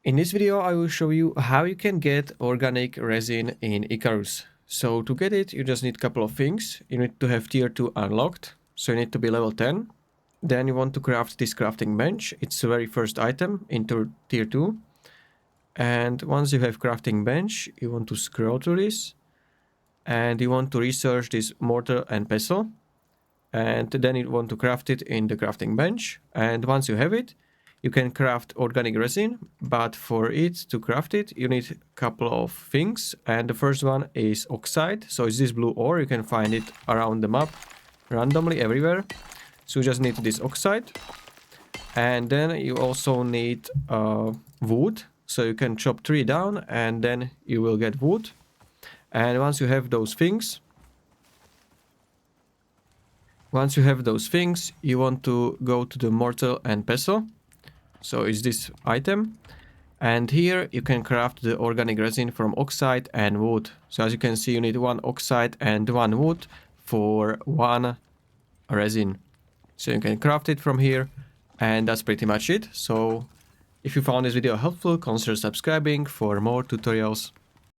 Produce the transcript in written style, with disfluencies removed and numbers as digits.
In this video, I will show you how you can get organic resin in ICARUS. So to get it, you just need a couple of things. You need to have tier 2 unlocked, so you need to be level 10. Then you want to craft this crafting bench. It's the very first item into tier 2. And once you have crafting bench, you want to scroll through this. And you want to research this mortar and pestle. And then you want to craft it in the crafting bench. And once you have it, you can craft organic resin, but for it to craft it, you need a couple of things. And the first one is oxite. So it's this blue ore. You can find it around the map randomly everywhere. So you just need this oxide. And then you also need wood. So you can chop tree down and then you will get wood. And once you have those things, you want to go to the mortar and pestle. So it's this item. And here you can craft the organic resin from oxide and wood. So as you can see, you need one oxide and one wood for one resin. So you can craft it from here. And that's pretty much it. So if you found this video helpful, consider subscribing for more tutorials.